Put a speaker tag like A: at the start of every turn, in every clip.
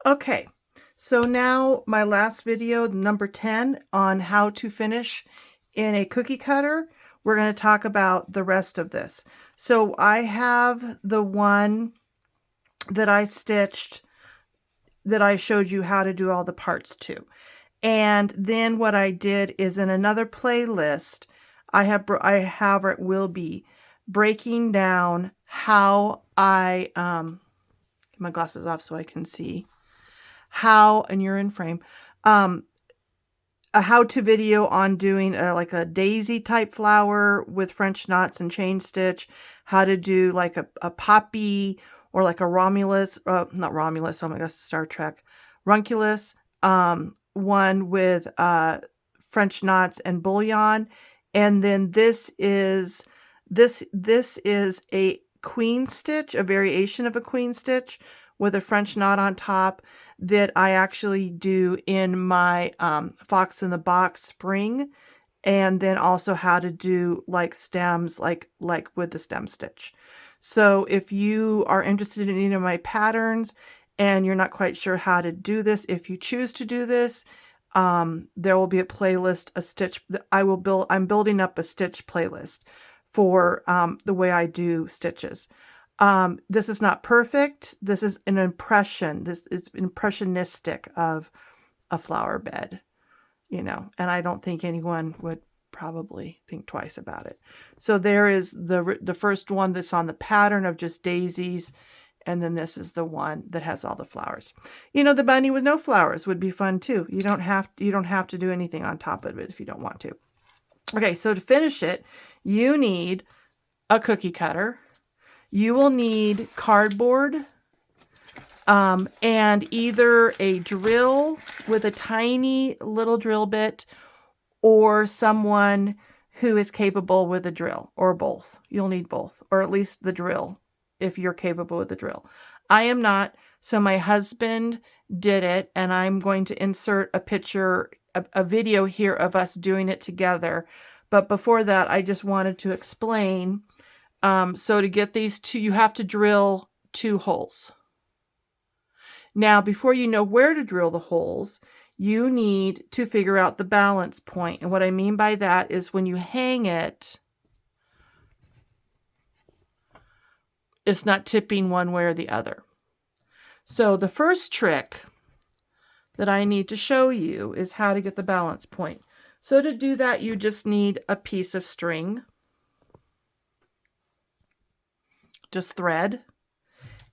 A: Okay, so now my last video, number 10, on how to finish in a cookie cutter. We're going to talk about the rest of this. So I have the one that I stitched that I showed you how to do all the parts to. And then what I did is in another playlist, I have or it will be breaking down how I get my glasses off so I can see how, and you're in frame, a how-to video on doing like a daisy type flower with French knots and chain stitch, how to do like a poppy or like a Romulus, not Romulus, oh my gosh, Star Trek, Runculus, one with French knots and bullion. And then this is a queen stitch, a variation of a queen stitch with a French knot on top that I actually do in my Fox in the Box spring, and then also how to do like stems, like with the stem stitch. So if you are interested in any of my patterns and you're not quite sure how to do this, if you choose to do this, there will be a playlist, a stitch that I'm building up a stitch playlist for the way I do stitches. This is not perfect. This is an impression. This is impressionistic of a flower bed, you know, and I don't think anyone would probably think twice about it. So there is the first one that's on the pattern of just daisies, and then this is the one that has all the flowers. You know, the bunny with no flowers would be fun too. You don't have to do anything on top of it if you don't want to. Okay, so to finish it, you need a cookie cutter. You will need cardboard and either a drill with a tiny little drill bit or someone who is capable with a drill, or both. You'll need both, or at least the drill if you're capable with the drill. I am not, so my husband did it, and I'm going to insert a picture, a video here of us doing it together. But before that, I just wanted to explain. So to get these two, you have to drill 2 holes. Now, before you know where to drill the holes, you need to figure out the balance point. And what I mean by that is when you hang it, it's not tipping one way or the other. So the first trick that I need to show you is how to get the balance point. So to do that, you just need a piece of string, just thread,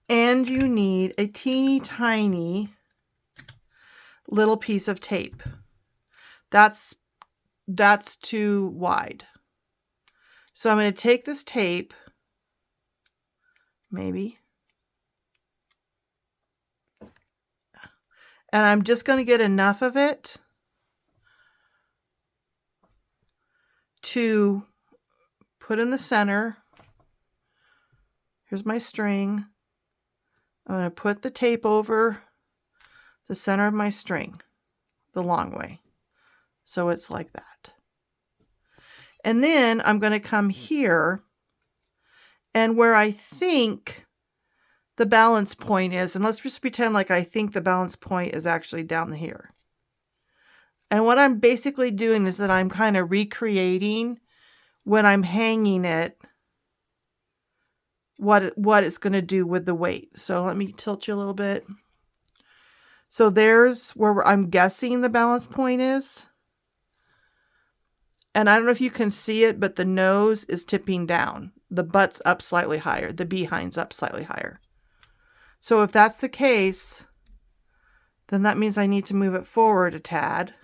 A: and you need a teeny tiny little piece of tape. That's too wide. So I'm going to take this tape, maybe, and I'm just going to get enough of it to put in the center. Here's my string. I'm going to put the tape over the center of my string the long way. So it's like that. And then I'm going to come here, and where I think the balance point is, and let's just pretend like I think the balance point is actually down here. And what I'm basically doing is that I'm kind of recreating when I'm hanging it what it's going to do with the weight. So let me tilt you a little bit. So there's where I'm guessing the balance point is. And I don't know if you can see it, but the nose is tipping down. The butt's up slightly higher. The behind's up slightly higher. So if that's the case, then that means I need to move it forward a tad.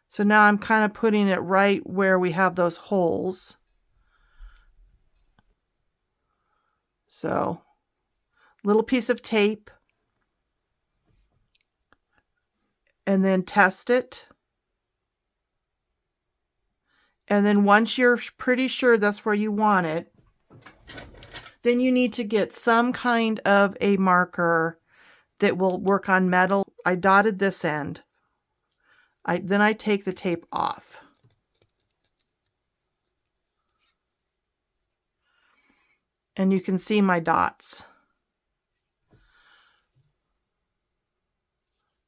A: So now I'm kind of putting it right where we have those holes. So, little piece of tape, and then test it. And then once you're pretty sure that's where you want it, then you need to get some kind of a marker that will work on metal. I dotted this end. Then I take the tape off. And you can see my dots.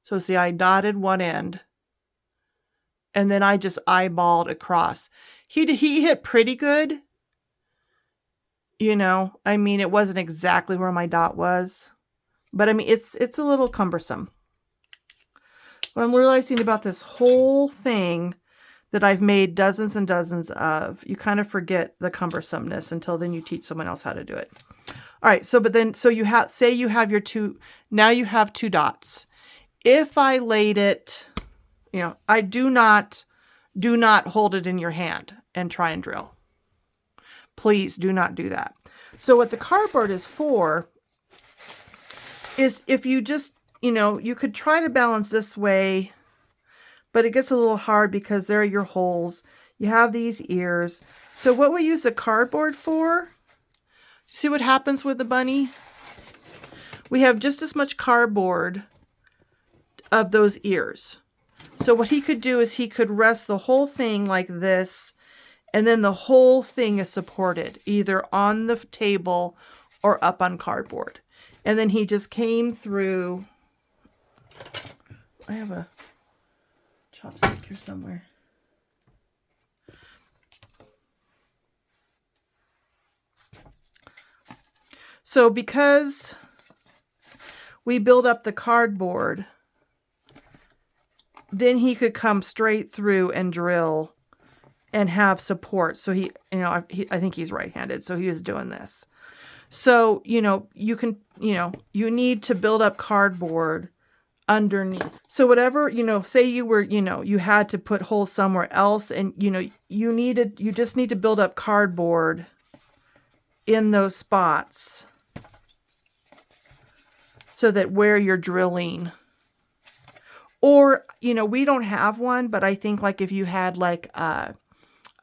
A: So see, I dotted one end, and then I just eyeballed across. He hit pretty good. You know, I mean, it wasn't exactly where my dot was, but I mean, it's a little cumbersome. What I'm realizing about this whole thing that I've made dozens and dozens of, you kind of forget the cumbersomeness until then you teach someone else how to do it. All right, so you have, say you have your two, now you have two dots. If I laid it, you know, I do not hold it in your hand and try and drill. Please do not do that. So what the cardboard is for is if you just, you know, you could try to balance this way, but it gets a little hard because there are your holes. You have these ears. So what we use the cardboard for, see what happens with the bunny? We have just as much cardboard of those ears. So what he could do is he could rest the whole thing like this, and then the whole thing is supported either on the table or up on cardboard. And then he just came through. I have a chopstick here somewhere. So because we build up the cardboard, then he could come straight through and drill and have support. So he, you know, I think he's right-handed, so he was doing this. So, you know, you can, you know, you need to build up cardboard underneath. So whatever, you know, say you were, you know, you had to put holes somewhere else, and, you know, you just need to build up cardboard in those spots so that where you're drilling, or, you know, we don't have one, but I think like if you had like a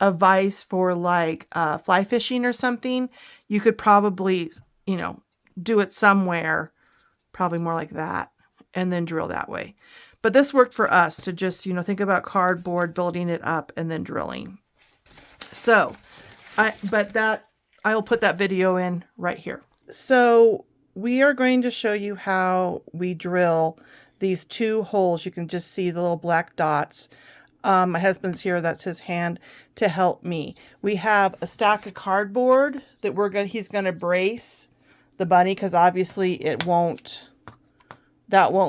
A: vise for like fly fishing or something, you could probably, you know, do it somewhere, probably more like that, and then drill that way. But this worked for us to just, you know, think about cardboard, building it up, and then drilling. So, I'll put that video in right here. So we are going to show you how we drill these two holes. You can just see the little black dots. My husband's here, that's his hand to help me. We have a stack of cardboard that he's gonna brace the bunny, because obviously that won't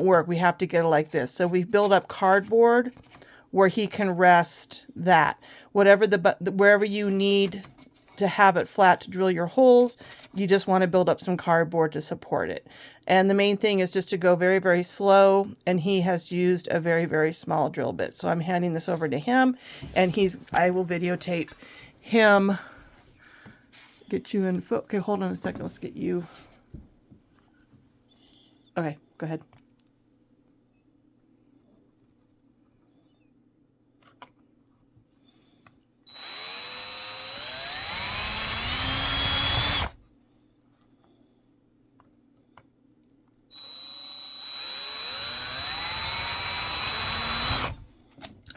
A: work. We have to get it like this. So we've built up cardboard where he can rest that. Wherever you need to have it flat to drill your holes, you just want to build up some cardboard to support it. And the main thing is just to go very, very slow, and he has used a very, very small drill bit. So I'm handing this over to him, and I will videotape him. Get you in, okay, hold on a second, let's get you. Okay, go ahead.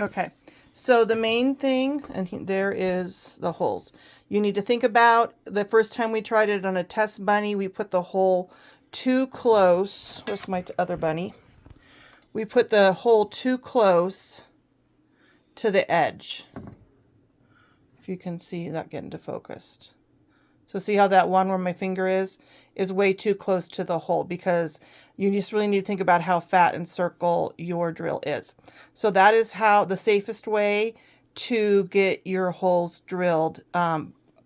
A: Okay, so the main thing, and there is the holes. You need to think about the first time we tried it on a test bunny, we put the hole too close. Where's my other bunny? We put the hole too close to the edge. If you can see that getting to focused. So see how that one where my finger is way too close to the hole, because you just really need to think about how fat and circle your drill is. So that is how the safest way to get your holes drilled,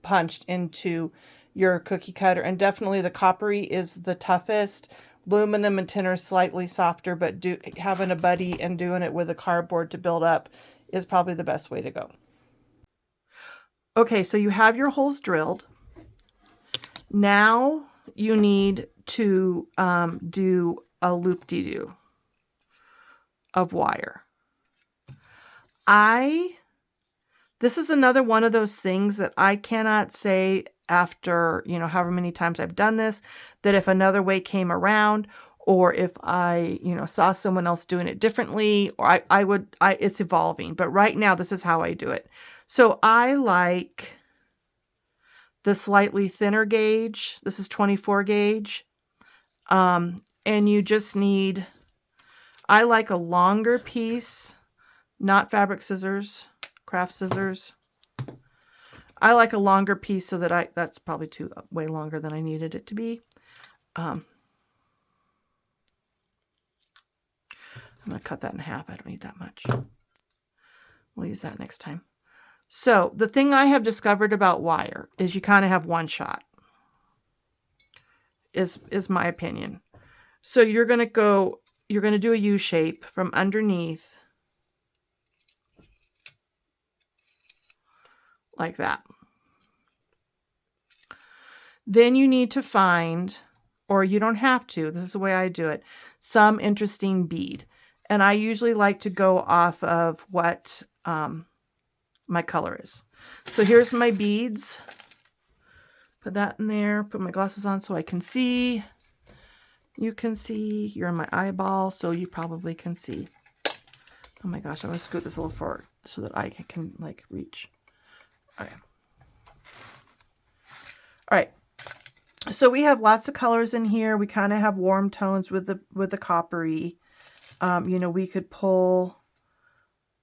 A: punched into your cookie cutter. And definitely the coppery is the toughest. Aluminum and tin are slightly softer, but having a buddy and doing it with a cardboard to build up is probably the best way to go. Okay, so you have your holes drilled. Now you need to do a loop-de-doo of wire. This is another one of those things that I cannot say after, you know, however many times I've done this, that if another way came around, or if I, you know, saw someone else doing it differently, or it's evolving. But right now, this is how I do it. So I like the slightly thinner gauge. This is 24 gauge. And you just need I like a longer piece, not fabric scissors, craft scissors. I like a longer piece so that that's probably way longer than I needed it to be. I'm going to cut that in half. I don't need that much. We'll use that next time. So the thing I have discovered about wire is you kind of have one shot, is my opinion. So you're going to do a U shape from underneath like that. Then you need to find, or you don't have to, this is the way I do it, some interesting bead. And I usually like to go off of what my color is. So here's my beads. Put that in there, put my glasses on so I can see. You can see, you're in my eyeball, so you probably can see. Oh my gosh, I'm going to scoot this a little forward so that I can like reach. Okay. All right. So we have lots of colors in here. We kind of have warm tones with the coppery. You know, we could pull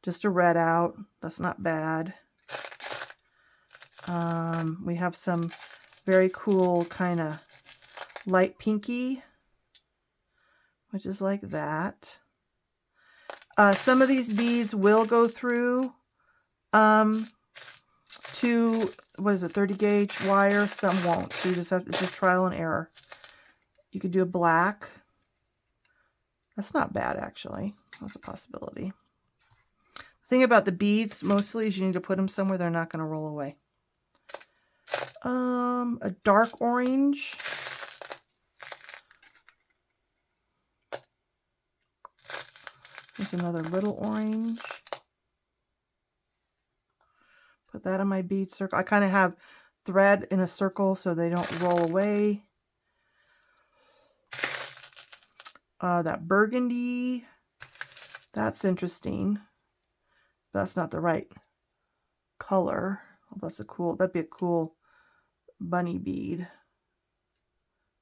A: just a red out. That's not bad. We have some very cool kind of light pinky, which is like that. Some of these beads will go through to, what is it, 30 gauge wire. Some won't. So you just have to, it's just trial and error. You could do a black. That's not bad, actually. That's a possibility. The thing about the beads mostly is you need to put them somewhere they're not going to roll away. A dark orange. There's another little orange. Put that on my bead circle. I kind of have thread in a circle so they don't roll away. That burgundy, that's interesting. That's not the right color. Oh, that'd be a cool bunny bead.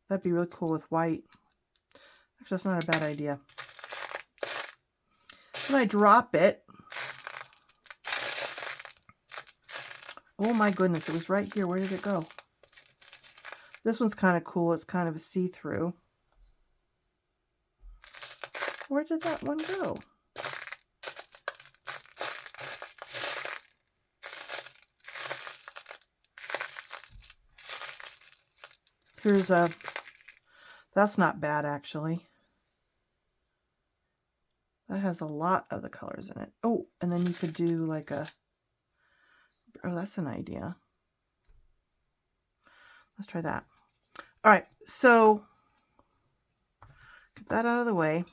A: That'd be really cool with white. Actually, that's not a bad idea. When I drop it, oh my goodness, it was right here. Where did it go? This one's kind of cool. It's kind of a see-through. Where did that one go? Here's a, that's not bad actually. That has a lot of the colors in it. Oh, and then you could do like a, oh, that's an idea. Let's try that. All right, so get that out of the way.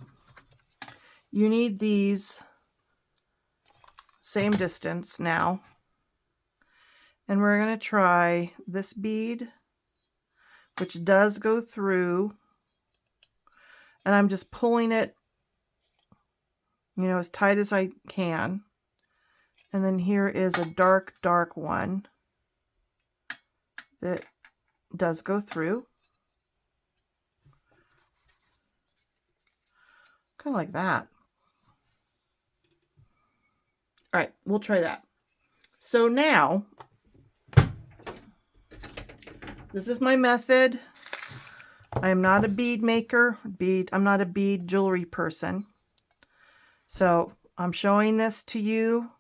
A: You need these same distance now. And we're going to try this bead, which does go through. And I'm just pulling it, you know, as tight as I can. And then here is a dark, dark one that does go through. Kind of like that. All right, we'll try that. So now, this is my method. I am not a bead maker. I'm not a bead jewelry person. So I'm showing this to you.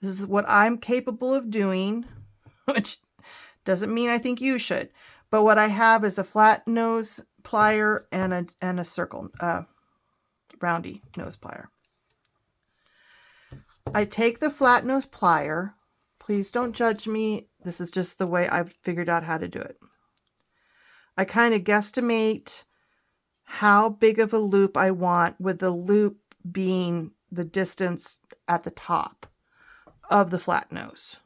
A: This is what I'm capable of doing, which doesn't mean I think you should. But what I have is a flat nose plier and a circle, roundy nose plier. I take the flat nose plier. Please don't judge me. This is just the way I've figured out how to do it. I kind of guesstimate how big of a loop I want, with the loop being the distance at the top of the flat nose.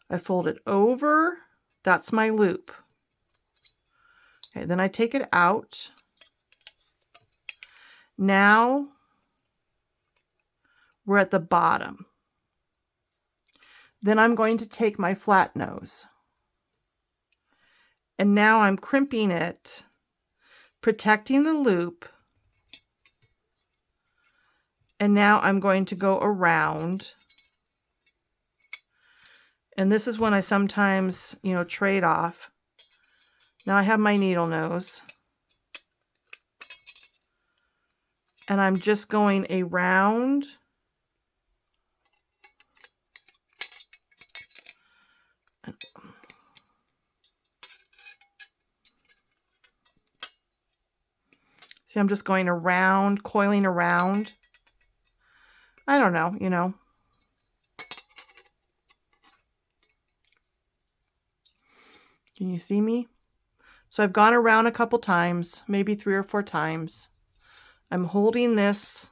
A: I fold it over. That's my loop. Okay, then I take it out. Now we're at the bottom. Then I'm going to take my flat nose. And now I'm crimping it, protecting the loop, And now I'm going to go around. And this is when I sometimes, you know, trade off. Now I have my needle nose. And I'm just going around. See, I'm just going around, coiling around. I don't know, you know. Can you see me? So I've gone around a couple times, maybe 3 or 4 times. I'm holding this.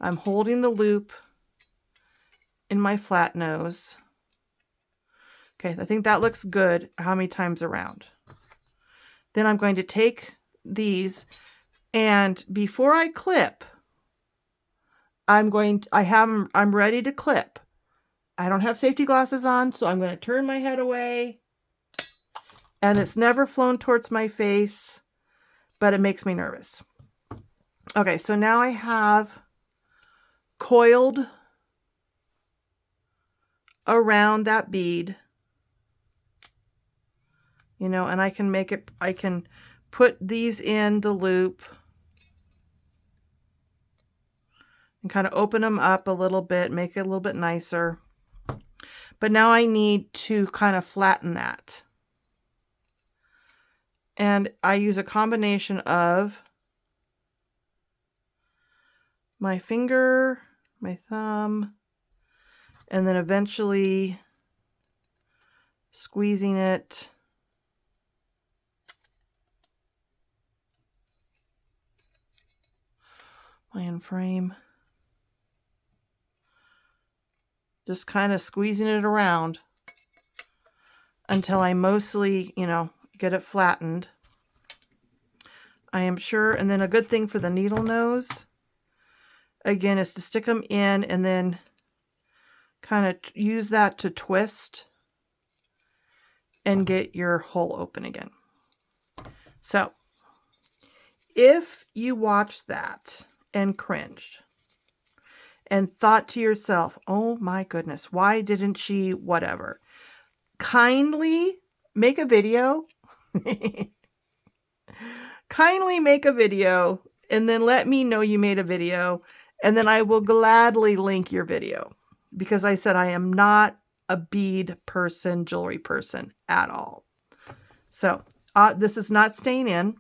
A: I'm holding the loop in my flat nose. Okay, I think that looks good. How many times around? Then I'm going to take these, and before I clip, I'm ready to clip. I don't have safety glasses on, so I'm going to turn my head away. And it's never flown towards my face, but it makes me nervous. Okay, so now I have coiled around that bead. You know, and I can put these in the loop and kind of open them up a little bit, make it a little bit nicer. But now I need to kind of flatten that. And I use a combination of my finger, my thumb, and then eventually squeezing it. My frame. Just kind of squeezing it around until I mostly, you know, get it flattened. I am sure. And then a good thing for the needle nose, again, is to stick them in and then kind of use that to twist and get your hole open again. So if you watched that and cringed and thought to yourself, oh my goodness, why didn't she whatever? Kindly make a video. Kindly make a video and then let me know you made a video, and then I will gladly link your video, because I said I am not a bead person, jewelry person at all. So this is not staying in,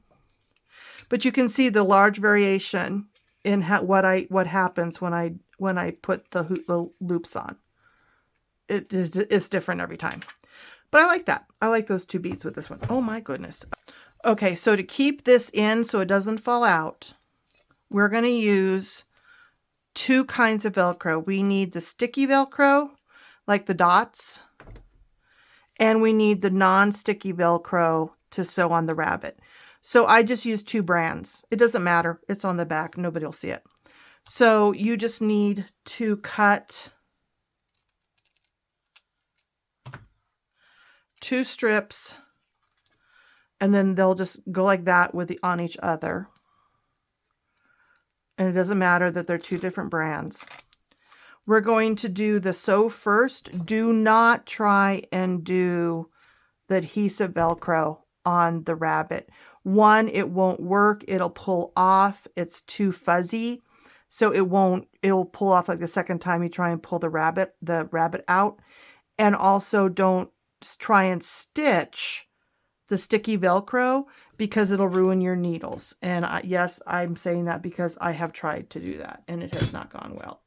A: but you can see the large variation in what happens when I put the loops on. It's different every time. But I like that. I like those 2 beads with this one. Oh my goodness. Okay, so to keep this in so it doesn't fall out, we're going to use 2 kinds of Velcro. We need the sticky Velcro, like the dots, and we need the non-sticky Velcro to sew on the rabbit. So I just use 2 brands. It doesn't matter. It's on the back. Nobody will see it. So you just need to cut 2 strips, and then they'll just go like that on each other. And it doesn't matter that they're 2 different brands. We're going to do the sew first. Do not try and do the adhesive Velcro on the rabbit. One, it won't work. It'll pull off. It's too fuzzy. So it'll pull off like the second time you try and pull the rabbit out. And also don't try and stitch the sticky Velcro, because it'll ruin your needles. And yes, I'm saying that because I have tried to do that and it has not gone well.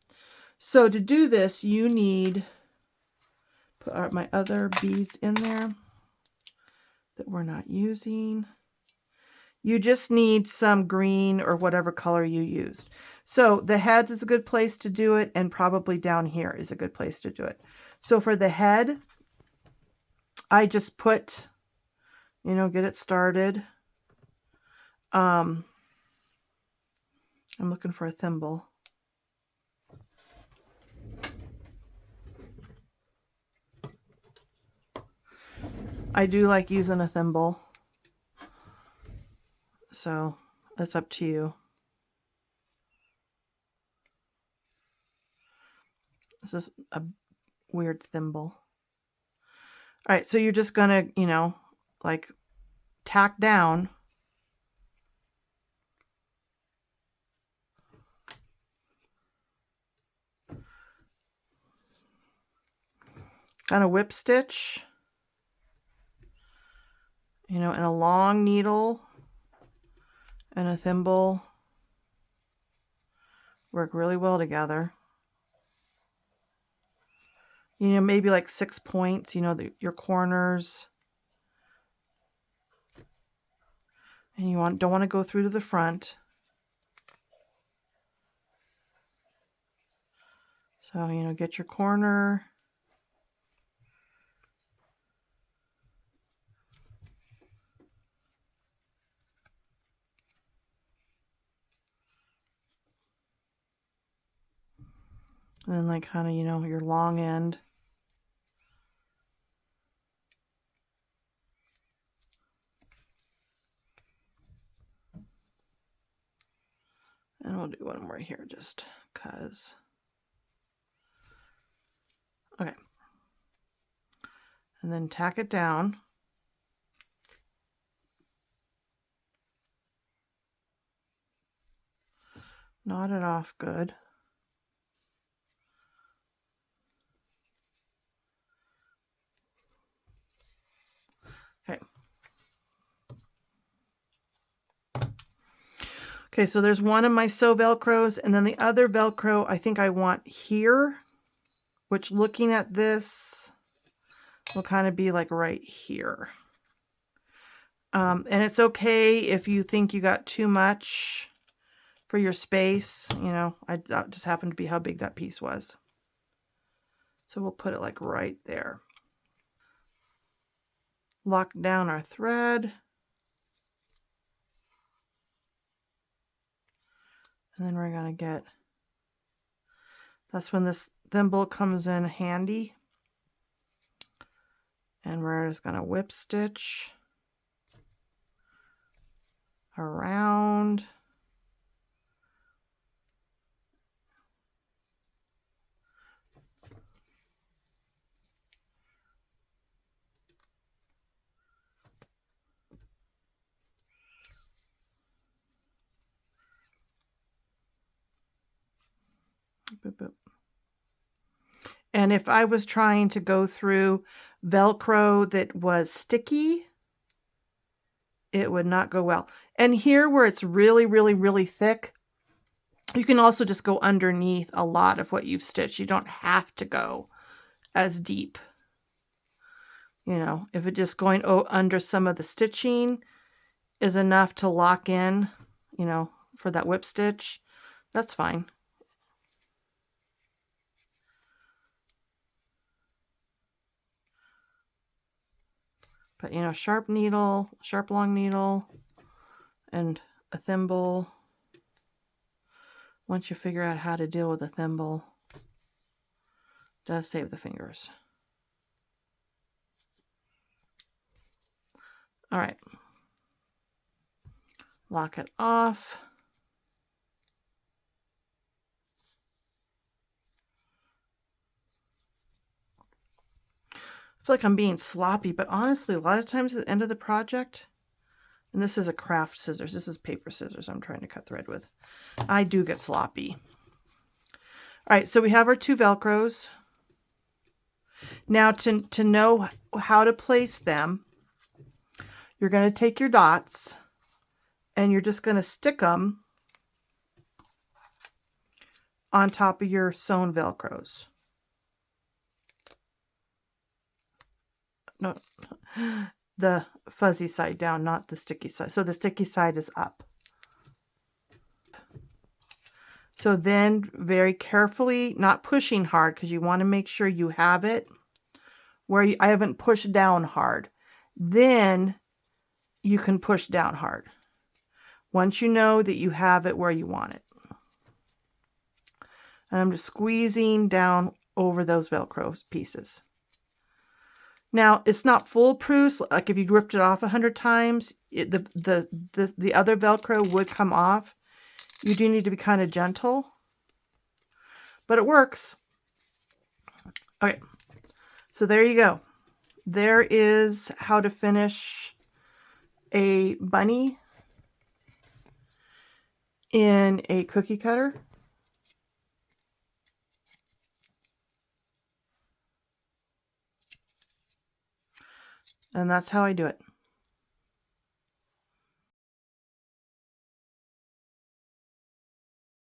A: So to do this, you need, put my other beads in there that we're not using. You just need some green or whatever color you used. So the head is a good place to do it, and probably down here is a good place to do it. So for the head, I just put, you know, get it started. I'm looking for a thimble. I do like using a thimble, so it's up to you. This is a weird thimble. All right, so you're just gonna, you know, like tack down. Kind of whip stitch, you know, and a long needle and a thimble work really well together. You know, maybe like 6 points, you know, your corners. And you don't want to go through to the front. So, you know, get your corner. And then like kind of, you know, your long end. And we'll do one more here just because. Okay. And then tack it down. Knot it off good. Okay. Okay, so there's one of my sew Velcros, and then the other Velcro I think I want here, which looking at this will kind of be like right here. And it's okay if you think you got too much for your space. You know, that just happened to be how big that piece was. So we'll put it like right there. Lock down our thread. And then we're going to get, that's when this thimble comes in handy. And we're just going to whip stitch around. Boop, boop. And if I was trying to go through Velcro that was sticky, it would not go well. And here where it's really, really, really thick, you can also just go underneath a lot of what you've stitched. You don't have to go as deep. You know, if it just going under some of the stitching is enough to lock in, you know, for that whip stitch, that's fine. But, you know, sharp needle, sharp long needle, and a thimble. Once you figure out how to deal with a thimble, it does save the fingers. All right. Lock it off. I feel like I'm being sloppy, but honestly, a lot of times at the end of the project, and this is a craft scissors, this is paper scissors I'm trying to cut thread with, I do get sloppy. All right, so we have our 2 Velcros. Now to know how to place them, you're going to take your dots and you're just going to stick them on top of your sewn Velcros. No, the fuzzy side down, not the sticky side. So the sticky side is up. So then very carefully, not pushing hard, because you want to make sure you have it where I haven't pushed down hard. Then you can push down hard once you know that you have it where you want it. And I'm just squeezing down over those Velcro pieces. Now, it's not foolproof. Like if you ripped it off 100 times, the other Velcro would come off. You do need to be kind of gentle, but it works. Okay, so there you go. There is how to finish a bunny in a cookie cutter. And that's how I do it.